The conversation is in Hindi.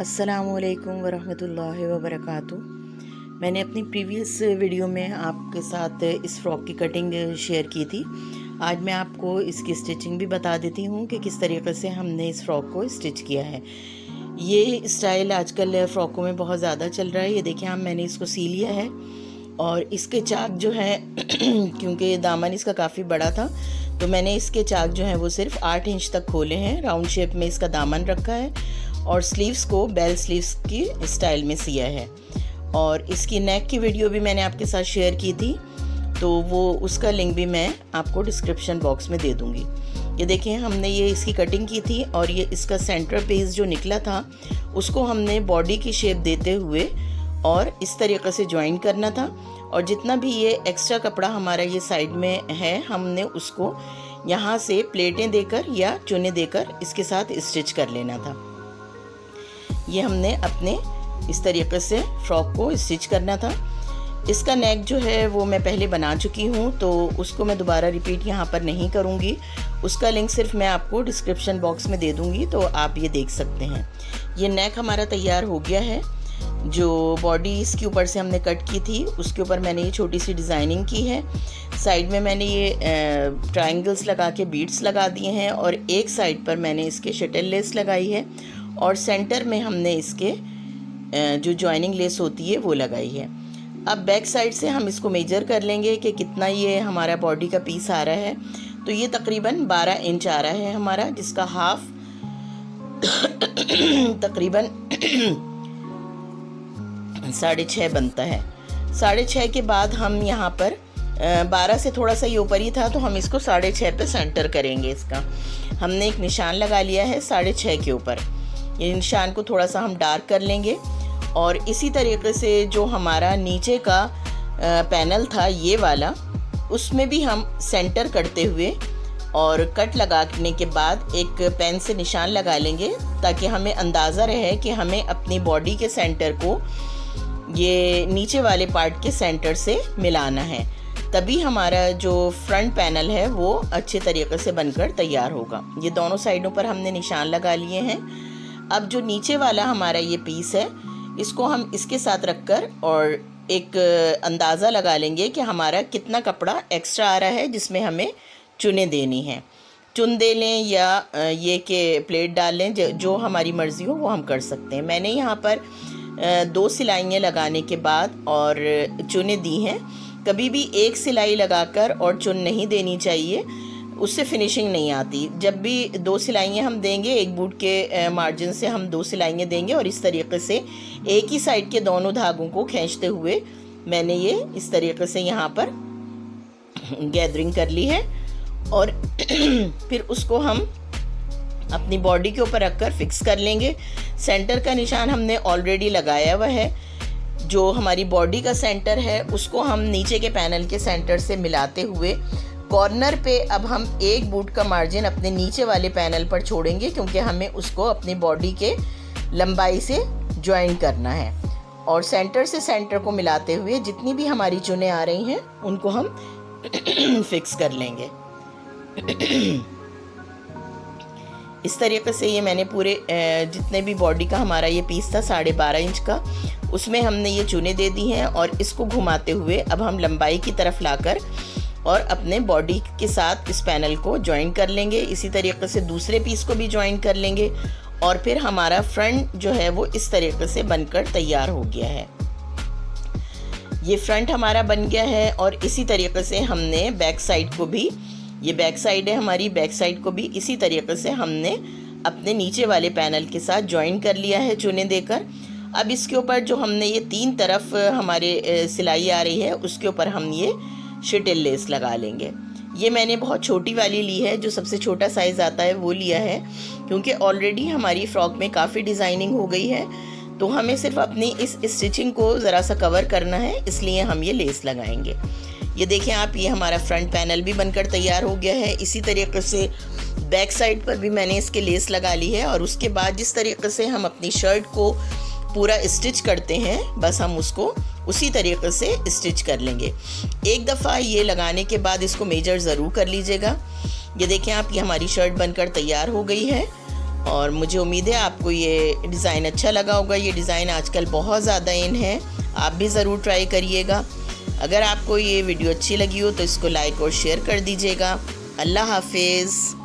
अस्सलामुअलैकुम वरहमतुल्लाहि वबरकातुह। मैंने अपनी प्रीवियस वीडियो में आपके साथ इस फ़्रॉक की कटिंग शेयर की थी। आज मैं आपको इसकी स्टिचिंग भी बता देती हूँ कि किस तरीके से हमने इस फ़्रॉक को स्टिच किया है। ये स्टाइल आजकल फ़्रॉकों में बहुत ज़्यादा चल रहा है। ये देखिए मैंने इसको सी लिया है और इसके चाक जो है क्योंकि दामन इसका काफ़ी बड़ा था तो मैंने इसके चाक जो हैं वो सिर्फ 8 इंच तक खोले हैं। राउंड शेप में इसका दामन रखा है और स्लीव्स को बेल स्लीव्स की स्टाइल में सिया है। और इसकी नेक की वीडियो भी मैंने आपके साथ शेयर की थी, तो वो उसका लिंक भी मैं आपको डिस्क्रिप्शन बॉक्स में दे दूँगी। ये देखिए हमने ये इसकी कटिंग की थी और ये इसका सेंटर पीस जो निकला था उसको हमने बॉडी की शेप देते हुए और इस तरीके से ज्वाइन करना था। और जितना भी ये एक्स्ट्रा कपड़ा हमारा ये साइड में है हमने उसको यहाँ से प्लेटें देकर या चुने देकर इसके साथ स्टिच कर लेना था। ये हमने अपने इस तरीके से फ्रॉक को स्टिच करना था। इसका नेक जो है वो मैं पहले बना चुकी हूँ तो उसको मैं दोबारा रिपीट यहाँ पर नहीं करूँगी। उसका लिंक सिर्फ मैं आपको डिस्क्रिप्शन बॉक्स में दे दूँगी तो आप ये देख सकते हैं। ये नेक हमारा तैयार हो गया है। जो बॉडी इसके ऊपर से हमने कट की थी उसके ऊपर मैंने ये छोटी सी डिज़ाइनिंग की है। साइड में मैंने ये ट्रायंगल्स लगा के बीड्स लगा दिए हैं और एक साइड पर मैंने इसके शटल लेस लगाई है और सेंटर में हमने इसके जो जॉइनिंग लेस होती है वो लगाई है। अब बैक साइड से हम इसको मेजर कर लेंगे कि कितना ये हमारा बॉडी का पीस आ रहा है। तो ये तकरीबन 12 इंच आ रहा है हमारा, जिसका हाफ तकरीबन 6.5 बनता है। 6.5 के बाद हम यहाँ पर 12 से थोड़ा सा ये ऊपर ही था तो हम इसको 6.5 पे सेंटर करेंगे। इसका हमने एक निशान लगा लिया है 6.5 के ऊपर। ये निशान को थोड़ा सा हम डार्क कर लेंगे और इसी तरीके से जो हमारा नीचे का पैनल था ये वाला, उसमें भी हम सेंटर करते हुए और कट लगाने के बाद एक पेन से निशान लगा लेंगे ताकि हमें अंदाज़ा रहे कि हमें अपनी बॉडी के सेंटर को ये नीचे वाले पार्ट के सेंटर से मिलाना है। तभी हमारा जो फ्रंट पैनल है वो अच्छे तरीके से बनकर तैयार होगा। ये दोनों साइडों पर हमने निशान लगा लिए हैं। अब जो नीचे वाला हमारा ये पीस है इसको हम इसके साथ रखकर और एक अंदाज़ा लगा लेंगे कि हमारा कितना कपड़ा एक्स्ट्रा आ रहा है जिसमें हमें चुने देनी है। चुन दे लें या ये कि प्लेट डाल लें, जो हमारी मर्ज़ी हो वो हम कर सकते हैं। मैंने यहाँ पर 2 सिलाइयाँ लगाने के बाद और चुने दी हैं। कभी भी एक सिलाई लगाकर और चुन नहीं देनी चाहिए, उससे फिनिशिंग नहीं आती। जब भी 2 सिलाइयाँ हम देंगे, एक बूट के मार्जिन से हम 2 सिलाइयाँ देंगे और इस तरीके से एक ही साइड के दोनों धागों को खींचते हुए मैंने ये इस तरीके से यहाँ पर गैदरिंग कर ली है। और फिर उसको हम अपनी बॉडी के ऊपर रखकर फिक्स कर लेंगे। सेंटर का निशान हमने ऑलरेडी लगाया हुआ है। जो हमारी बॉडी का सेंटर है उसको हम नीचे के पैनल के सेंटर से मिलाते हुए कॉर्नर पे अब हम एक बूट का मार्जिन अपने नीचे वाले पैनल पर छोड़ेंगे, क्योंकि हमें उसको अपनी बॉडी के लंबाई से ज्वाइन करना है। और सेंटर से सेंटर को मिलाते हुए जितनी भी हमारी चुनें आ रही हैं उनको हम फिक्स कर लेंगे। इस तरीके से ये मैंने पूरे जितने भी बॉडी का हमारा ये पीस था 12.5 इंच का, उसमें हमने ये चुने दे दी हैं और इसको घुमाते हुए अब हम लंबाई की तरफ लाकर और अपने बॉडी के साथ इस पैनल को ज्वाइन कर लेंगे। इसी तरीके से दूसरे पीस को भी ज्वाइन कर लेंगे और फिर हमारा फ्रंट जो है वो इस तरीके से बनकर तैयार हो गया है। ये फ्रंट हमारा बन गया है और इसी तरीके से हमने बैक साइड को भी, ये बैक साइड है हमारी, बैक साइड को भी इसी तरीके से हमने अपने नीचे वाले पैनल के साथ ज्वाइन कर लिया है चुने देकर। अब इसके ऊपर जो हमने ये 3 तरफ हमारे सिलाई आ रही है उसके ऊपर हम ये शटल लेस लगा लेंगे। ये मैंने बहुत छोटी वाली ली है, जो सबसे छोटा साइज़ आता है वो लिया है, क्योंकि ऑलरेडी हमारी फ़्रॉक में काफ़ी डिज़ाइनिंग हो गई है तो हमें सिर्फ अपनी इस स्टिचिंग को ज़रा सा कवर करना है, इसलिए हम ये लेस लगाएंगे। ये देखें आप, ये हमारा फ्रंट पैनल भी बनकर तैयार हो गया है। इसी तरीके से बैक साइड पर भी मैंने इसके लेस लगा ली है और उसके बाद जिस तरीके से हम अपनी शर्ट को पूरा स्टिच करते हैं बस हम उसको उसी तरीके से स्टिच कर लेंगे। एक दफ़ा ये लगाने के बाद इसको मेजर ज़रूर कर लीजिएगा। ये देखें आप, ये हमारी शर्ट बनकर तैयार हो गई है और मुझे उम्मीद है आपको ये डिज़ाइन अच्छा लगा होगा। ये डिज़ाइन आजकल बहुत ज़्यादा इन है, आप भी ज़रूर ट्राई करिएगा। अगर आपको ये वीडियो अच्छी लगी हो तो इसको लाइक और शेयर कर दीजिएगा। अल्लाह हाफिज़।